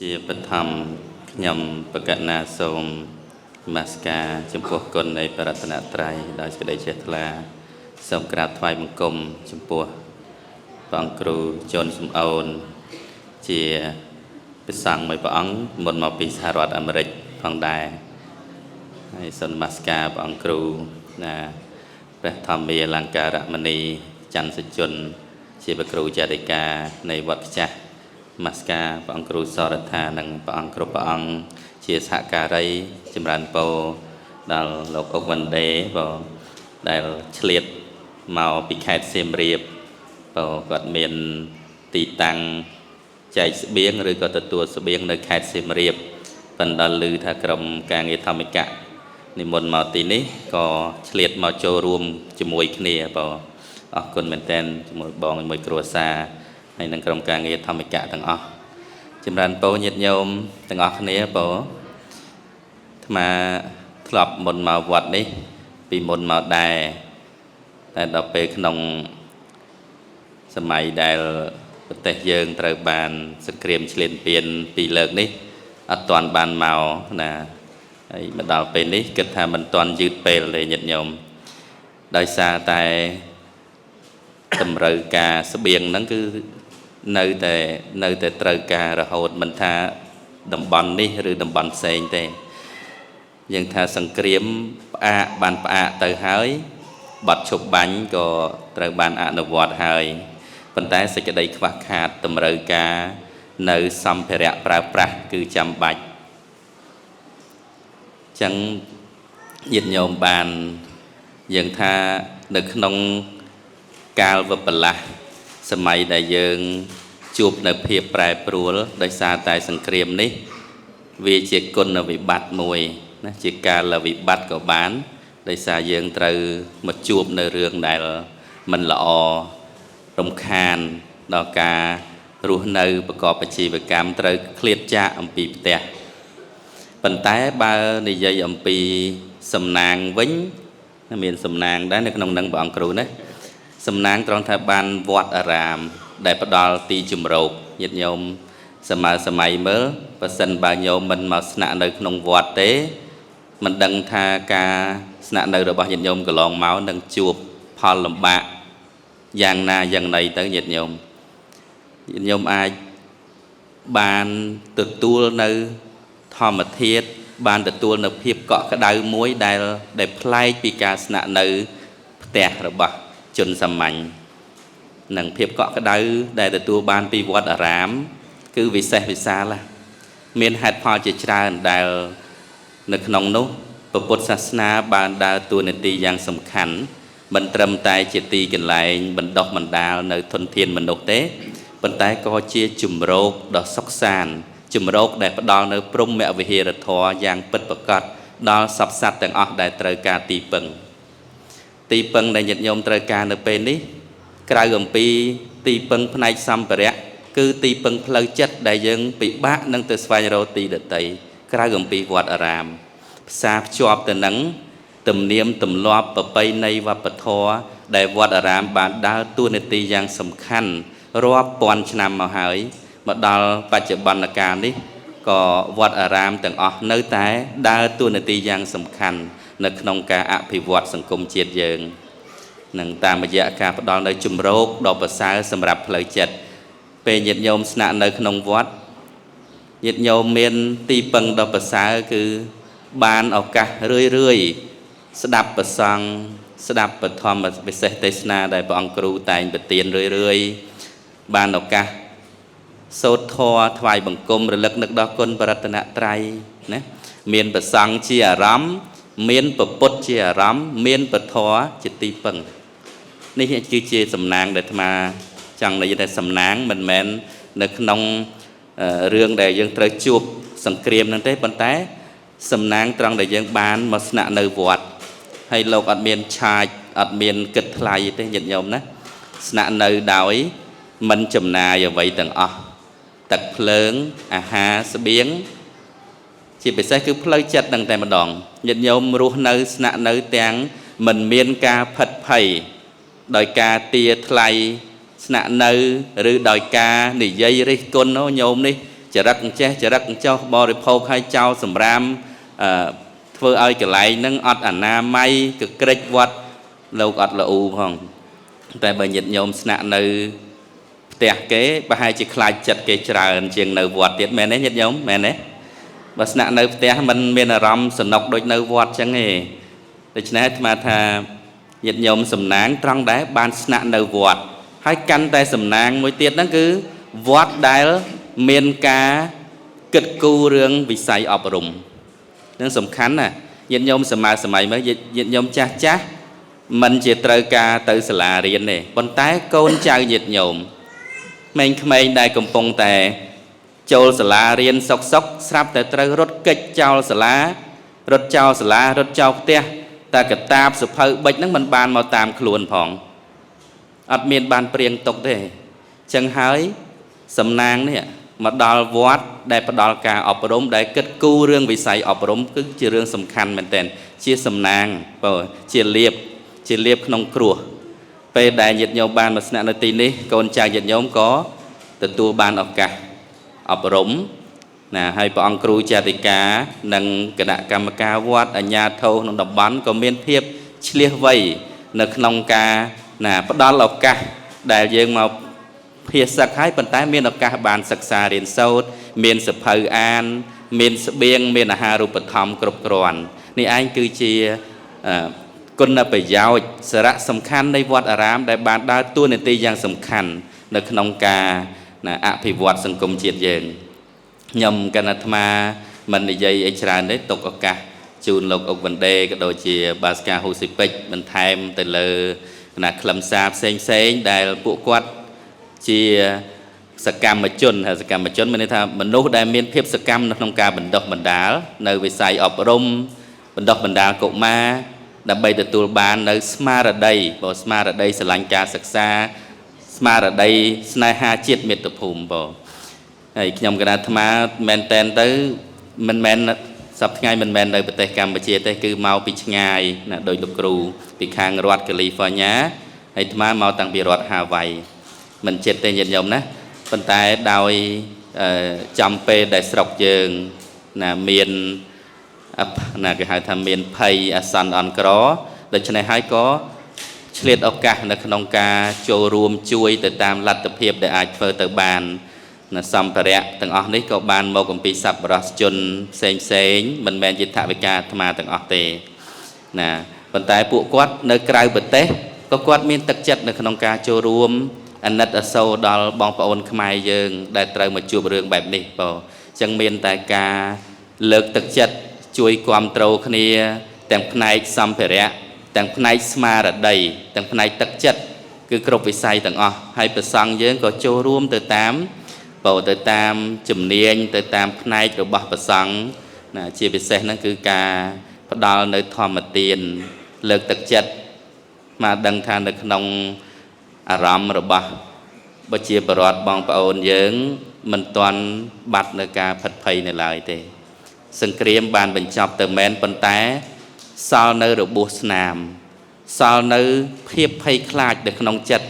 ជាបឋមខ្ញុំបកណាសូមមាសការចំពោះគុណនៃបរតនត្រ័យដោយសេចក្តីជ្រះថ្លាសូមក្រាបថ្វាយបង្គំចំពោះព្រះអង្គគ្រូជន់សំអូនជាព្រះសង្ឃមួយព្រះអង្គមុនមកពីសហរដ្ឋអាមេរិកផងដែរហើយសូមនមស្ការព្រះអង្គគ្រូណាព្រះធម្មាលង្ការមនីច័ន្ទសជនជាព្រះគ្រូចរិកានៃវត្តខ្ចាស់នមស្ការព្រះអង្គគ្រូសរដ្ឋានិងព្រះអង្គគ្រប់ព្រះអង្គជាសហការីចម្រើនពរដល់លោកអុកវ៉ាន់ដេបងដែលឆ្លៀតមកពីខេត្តសៀមរាបបងគាត់មានទីតាំងចែកស្បៀងឬក៏ទទួលស្បៀងនៅខេត្តសៀមរាបប៉ុន្តែឮថាក្រុមការងារធម្មិកៈនិមន្តមកទីនេះក៏ឆ្លៀតមកចូលរួមជាមួយគ្នាបងអរគុណមែនទែនជាមួយបងជាមួយគ្រួសារហើយនឹងក្រុមការងារធម្មិកៈទាំងអស់ចម្រើនពរញាតិញោមទាំងអស់គ្នាបងអាត្មាធ្លាប់មុនមកវត្តនេះពីមុនមកដែរតែដល់ពេលក្នុងសម័យដែលប្រទេសយើងត្រូវបានសង្គ្រាមឈ្លានពានពីរលើកនេះអត់ទាន់បានមកណាហើយមកដល់ពេលនេះគិតថាមិនទាន់យឺតពេលទេញាតិញោមដោយសារតែតម្រូវការស្បៀងហ្នឹងគឺនៅតែត្រូវការរហូតមិនថាតំបន់នេះឬតំបន់ផ្សេងទេយើងថាសង្គ្រាមផ្អាកទៅហើយបទឈប់បាញ់ក៏ត្រូវបានអនុវត្តហើយប៉ុន្តែសេចក្តីខ្វះខាតតម្រូវការនៅសម្ភារៈប្រើប្រាស់គឺចាំបាច់ចឹងញាតិញោមបានយើងថានៅក្នុងកាលវិបលាស់សម័យដែលយើងជួបនៅភាពប្រែប្រួលដោយសារតែសង្គ្រាមនេះវាជាគុណវិបត្តិមួយណាជាកាលវិបត្តិក៏បានដោយសារយើងត្រូវមកជួបនៅរឿងដែលមិនល្អរំខានដល់ការរស់នៅប្រកបអាជីវកម្មត្រូវឃ្លាតចាកអំពីផ្ទះប៉ុន្តែបើនិយាយអំពីសំណាងវិញមានសំណាងដែរនៅក្នុងនឹងព្រះអង្គគ្រូណាសំណាងត្រង់ថាបានវត្តអារាមដែលផ្ដល់ទីជំរកញាតិញោមសម័យមើលបើសិនបើញោមមិនមកស្នាក់នៅក្នុងវត្តទេមិនដឹងថាការស្នាក់នៅរបស់ញាតិញោមកន្លងមកនឹងជួបផលលំបាកយ៉ាងណាយ៉ាងណីទៅញាតិញោមអាចបានទទួលនៅធម្មធាតុបានទទួលនៅភាពកក់ក្ដៅមួយដែលប្លែកពីការស្នាក់នៅផ្ទះរបស់ជនសាមញ្ញនិងភាពកក់ក្ដៅដែលទទួលបានពីវត្តអារាមគឺវិសេសវិសាលមានហេតុផលជាច្រើនដែលនៅក្នុងនោះព្រះពុទ្ធសាសនាបានដើរតួនាទីយ៉ាងសំខាន់មិនត្រឹមតែជាទីកន្លែងបណ្ដុះបណ្ដាលនៅធនធានមនុស្សទេប៉ុន្តែក៏ជាជំរកដ៏សុខសាន្តជំរកដែលផ្ដល់នៅព្រហ្មវិហារធម៌យ៉ាងពិតប្រាកដដល់សព្វសត្វទាំងអស់ដែលត្រូវការទីពឹងដែលញាតិញោមត្រូវការនៅពេលនេះក្រៅអំពីទីពឹងផ្នែកសម្ភារៈគឺទីពឹងផ្លូវចិត្តដែលយើងពិបាកនឹងទៅស្វែងរកទីដទៃក្រៅអំពីវត្តអារាមផ្សារភ្ជាប់ទៅនឹងទំនៀមទម្លាប់ប្រពៃណីវប្បធម៌ដែលវត្តអារាមបានដើរតួនាទីយ៉ាងសំខាន់រាប់ពាន់ឆ្នាំមកហើយមកដល់បច្ចុប្បន្នកាលនេះក៏វត្តអារាមទាំងអស់នៅតែដើរតួនាទីយ៉ាងសំខាន់នៅក្នុងការអភិវឌ្ឍសង្គមជាតិយើងនឹងតាមរយៈការផ្ដល់នៅជំរកដ៏ប្រសើរសម្រាប់ផ្លូវចិត្តពេលញាតិញោមស្នាក់នៅក្នុងវត្តញាតិញោមមានទីពឹងដ៏ប្រសើរគឺបានឱកាសរឿយស្ដាប់ប្រសង់ស្ដាប់ពធមវិសេសទេសនាដែលព្រះអង្គគ្រូតែងប្រទានរឿយបានឱកាសសូត្រធម៌ថ្វាយបង្គំរលឹកនឹកដល់គុណបរតនត្រ័យណាមានប្រសង់ជាអារម្មណ៍មានពពុទ្ធជាអារម្មណ៍មានពធជាទីពឹងនេះគឺជាសំណាងដែលអាត្មាចង់និយាយថាសំណាងមិនមែននៅក្នុងរឿងដែលយើងត្រូវជួបសង្គ្រាមហ្នឹងទេប៉ុន្តែសំណាងត្រង់ដែលយើងបានមកស្នាក់នៅវត្តហើយលោកអត់មានឆាចអត់មានគិតថ្លៃទេញាតិញោមណាស្នាក់នៅដោយមិនចំណាយអ្វីទាំងអស់ទឹកភ្លើងអាហារស្បៀងជាពិសេសគឺផ្លូវចិត្តនឹងតែម្ដងញាតិញោមរស់នៅស្នាក់នៅទាំងមិនមានការផិតភ័យដោយការទាថ្លៃស្នាក់នៅឬដោយការនិយាយរិះគន់ញោមនេះ ចរិតចេះចរិតចោះបរិភោគឲ្យចោលសម្រាមធ្វើឲ្យកន្លែងហ្នឹងអត់អនាម័យកក្រិចវត្តលោកអត់ល្អផងតែបើញាតិញោមស្នាក់នៅផ្ទះគេប្រហែលជាខ្លាចចិត្តគេច្រើនជាងនៅវត្តទៀតមែនទេញាតិញោមមែនទេបើស្នាក់នៅផ្ទះมันមានអារម្មណ៍សនុកដូចនៅវត្តចឹងទេដូច្នេះអាត្មាថាញាតិញោមសំណាងត្រង់ដែរបានស្នាក់នៅវត្តហើយកាន់តែសំណាងមួយទៀតហ្នឹងគឺវត្តដែលមានការគិតគូររឿងវិស័យអប់រំនឹងសំខាន់ណាញាតិញោមសម័យមើលញាតិញោមចាស់មិនជាត្រូវការទៅសាលារៀនទេប៉ុន្តែកូនចៅញាតិញោមក្មេងៗដែលកំពុងតែចូលសាលារៀនសុកស្រាប់តែត្រូវរត់គេចចោលសាលារត់ចោលសាលារត់ចោលផ្ទះតែកតាបសភៅបិចហ្នឹងមិនបានមកតាមខ្លួនផងអត់មានបានព្រៀងទុកទេចឹងហើយសំណាងនេះមកដល់វត្តដែលផ្ដល់ការអប់រំដែលគិតគូររឿងវិស័យអប់រំគឺជារឿងសំខាន់មែនទែនជាសំណាងជាលៀបក្នុងគ្រោះពេលដែលញាតិញោមបានមកស្នាក់នៅទីនេះកូនចៅញាតិញោមក៏ទទួលបានឱកាសអប់រំណាហើយព្រះអង្គគ្រូចាតិកានិងគណៈកម្មការវត្តអាជ្ញាធរក្នុងតំបន់ក៏មានភាពឆ្លៀសវៃនៅក្នុងការផ្ដល់ឱកាសដែលយើងមកភាសាហើយប៉ុន្តែមានឱកាសបានសិក្សារៀនសូត្រមានសភៅអានមានស្បៀងមានអាហារូបត្ថម្ភគ្រប់គ្រាន់នេះឯងគឺជាគុណប្រយោជន៍សារៈសំខាន់នៃវត្តអារាមដែលបានដើរតួនាទីយ៉ាងសំខាន់នៅក្នុងការអភិវឌ្ឍសង្គមជាតិយើងខ្ញុំកណ្ដាអាត្មាមិននិយាយអីច្រើនទេទុកឱកាសជូនលោកអុកវណ្ដេក៏ដូចជាបាសកាហ៊ូស៊ីពេចបន្ថែមទៅលើគណៈខ្លឹមសារផ្សេងដែលពួកគាត់ជាសកម្មជនមានន័យថាមនុស្សដែលមានភាពសកម្មនៅក្នុងការបណ្ដុះបណ្ដាលនៅវិស័យអប់រំបណ្ដុះបណ្ដាលកុមារដើម្បីទទួលបាននៅស្មារតីស្មារតីស្រឡាញ់ការសិក្សាស្មារតីស្នេហាជាតិមាតុភូមិហើយខ្ញុំគណៈអាត្មាមែនតែនទៅមិនមែនសប្តាហ៍ថ្ងៃមិនមែននៅប្រទេសកម្ពុជាទេគឺមកពីឆ្ងាយណាដោយលោកគ្រូពីខាងរដ្ឋកាលីហ្វ័រញ៉ាហើយអាត្មាមកតាំងពីរដ្ឋហាវ៉ៃមិនចិត្តទេញាតិញោមណាប៉ុន្តែដោយចំពេលដែលស្រុកយើងមានគេហៅថាមានភ័យអាសន្នអន់ក្រដូច្នេះហើយក៏ឆ្លៀតឱកាសនៅក្នុងការចូលរួមជួយទៅតាមលទ្ធភាពដែលអាចធ្វើទៅបានសម្ភារៈទាំងអស់នេះក៏បានមកអំពីសប្បុរសជនផ្សេងមិនមែនជាថវិកាអាត្មាទាំងអស់ទេប៉ុន្តែពួកគាត់នៅក្រៅប្រទេសក៏គាត់មានទឹកចិត្តនៅក្នុងការចូលរួមអាណិតអាសូរដល់បងប្អូនខ្មែរយើងដែលត្រូវមកជួបរឿងបែបនេះអញ្ចឹងមានតែការលើកទឹកចិត្តជួយគ្រប់គ្រងគ្នាទាំងផ្នែកសម្ភារៈទាំងផ្នែកស្មារតីទាំងផ្នែកទឹកចិត្តគឺគ្រប់វិស័យទាំងអស់ហើយព្រះសង្ឃយើងក៏ចូលរួមទៅតាមជំនាញទៅតាមផ្នែករបស់ព្រះសង្ឃជាពិសេសហ្នឹងគឺការផ្ដល់នៅធម្មទានលើកទឹកចិត្តមកដឹងថានៅក្នុងអារម្មណ៍របស់ប្រជាពលរដ្ឋបងប្អូនយើងមិនទាន់បាត់នៅការផិតភ័យនៅឡើយទេសង្គ្រាមបានបញ្ចប់ទៅមែនប៉ុន្តែសល់នៅរបួសស្នាមសល់នៅភាពភ័យខ្លាចនៅក្នុងចិត្ត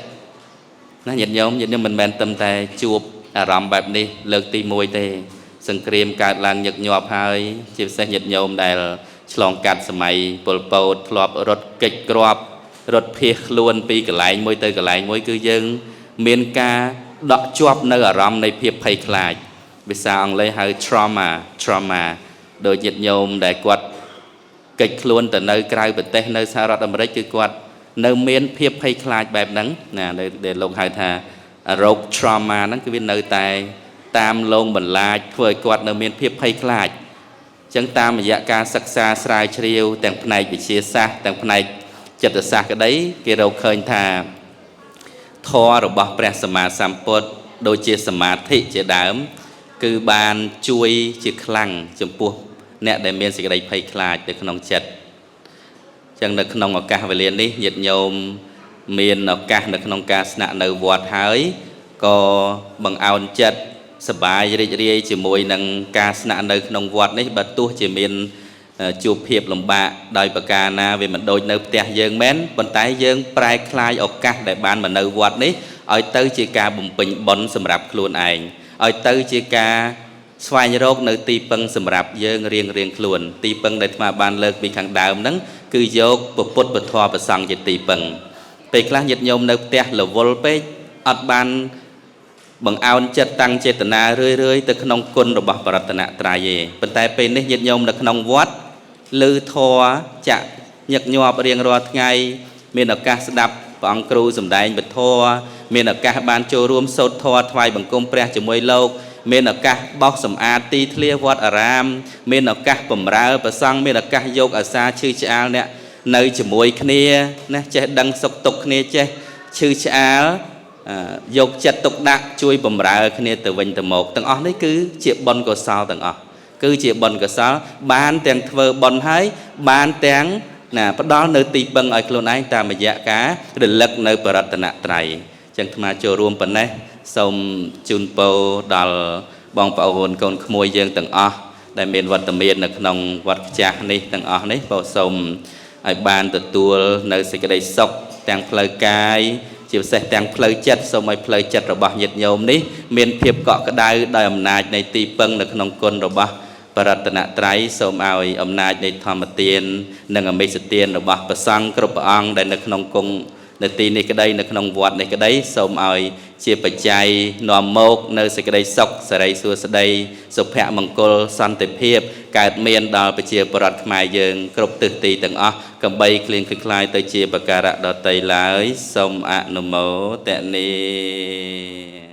ញាតិញោមមិនមែនត្រឹមតែជួបអារម្មណ៍បែបនេះលើកទី1ទេសង្គ្រាមកើតឡើងញឹកញាប់ហើយជាពិសេសញាតិញោមដែលឆ្លងកាត់សម័យប៉ុលពតធ្លាប់រត់គេចគ្រាប់រត់ភៀសខ្លួនពីកន្លែងមួយទៅកន្លែងមួយគឺយើងមានការដក់ជាប់នៅអារម្មណ៍នៃភាពភ័យខ្លាចភាសាអង់គ្លេសហៅ trauma ដោយញាតិញោមដែលគាត់គេចខ្លួនទៅនៅក្រៅប្រទេសនៅសហរដ្ឋអាមេរិកគឺគាត់នៅមានភាពភ័យខ្លាចបែបហ្នឹងដែលលោកហៅថារោគ trauma ហ្នឹងគឺវានៅតែតាមលងបន្លាចធ្វើឲ្យគាត់នៅមានភាពភ័យខ្លាចអញ្ចឹងតាមរយៈការសិក្សាស្រាវជ្រាវទាំងផ្នែកវិទ្យាសាស្ត្រទាំងផ្នែកចិត្តសាស្ត្រក្តីគេរកឃើញថាធម៌របស់ព្រះសម្មាសម្ពុទ្ធដូចជាសមាធិជាដើមគឺបានជួយជាខ្លាំងចំពោះអ្នកដែលមានសេចក្តីភ័យខ្លាចនៅក្នុងចិត្តអញ្ចឹងនៅក្នុងឱកាសវេលានេះញាតិញោមមានឱកាសនៅក្នុងការស្នាក់នៅវត្តហើយក៏បង្អោនចិត្តសប្បាយរីករាយជាមួយនឹងការស្នាក់នៅក្នុងវត្តនេះបើទោះជាមានជួបភាពលំបាកដោយប្រការណាវាមិនដូចនៅផ្ទះយើងមែនប៉ុន្តែយើងប្រែក្លាយឱកាសដែលបានមកនៅវត្តនេះឲ្យទៅជាការបំពេញបុណ្យសម្រាប់ខ្លួនឯងឲ្យទៅជាការ ស្វែងរកនៅទីពឹងសម្រាប់យើងរៀងខ្លួនទីពឹងដែលអាត្មាបានលើកពីខាងដើមហ្នឹងគឺយកពុទ្ធពធប្រសង្ឃជាទីពឹងពេលខ្លះញាតិញោមនៅផ្ទះរវល់ពេកអត់បានបង្អោនចិត្តតាំងចេតនារឿយទៅក្នុងគុណរបស់បរតនត្រ័យឯងប៉ុន្តែពេលនេះញាតិញោមនៅក្នុងវត្តឮធម៌ចាក់ញឹកញាប់រៀងរាល់ថ្ងៃមានឱកាសស្ដាប់ព្រះអង្គគ្រូសម្ដែងពធមានឱកាសបានចូលរួមសូត្រធម៌ថ្វាយបង្គំព្រះជាមួយលោកមានឱកាសបោសសម្អាតទីធ្លាវត្តអារាមមានឱកាសបម្រើប្រសង់មានឱកាសយកអាសាឈឺឆ្អាលអ្នកនៅជាមួយគ្នាណាចេះដឹងសុខទុក្ខគ្នាចេះឈឺឆ្អាលយកចិត្តទុកដាក់ជួយបម្រើគ្នាទៅវិញទៅមកទាំងអស់នេះគឺជាបុណ្យកុសលទាំងអស់គឺជាបុណ្យកុសលបានទាំងធ្វើបុណ្យហើយបានទាំងផ្ដល់នៅទីពឹងឲ្យខ្លួនឯងតាមរយៈការរលឹកនៅបរតនត្រ័យចឹងអាត្មាចូលរួមប៉ុណ្ណេះសូមជូនពរដល់បងប្អូនកូនក្មួយយើងទាំងអស់ដែលមានវត្តមាននៅក្នុងវត្តចាស់នេះទាំងអស់នេះក៏សូមឲ្យបានទទួលនៅសេចក្តីសុខទាំងផ្លូវកាយជាពិសេសទាំងផ្លូវចិត្តសូមឲ្យផ្លូវចិត្តរបស់ញាតិញោមនេះមានភាពកក់ក្ដៅដោយអំណាចនៃទីពឹងនៅក្នុងគុណរបស់បរតនត្រ័យសូមឲ្យអំណាចនៃធម្មទាននិងអមិសទានរបស់ព្រះសង្ឃគ្រប់ព្រះអង្គដែលនៅក្នុងគង់នៅទីនេះក្តីនៅក្នុងវត្តនេះក្តីសូមឲ្យជាបច្ច័យនាំមកនៅសេចក្តីសុខសិរីសួស្តីសុភមង្គលសន្តិភាពកើតមានដល់ប្រជាពលរដ្ឋខ្មែរយើងគ្រប់ទិសទីទាំងអស់កំបីគ្លៀងคล้ายទៅជាបការៈដតីឡើយសូមអនុមោទនា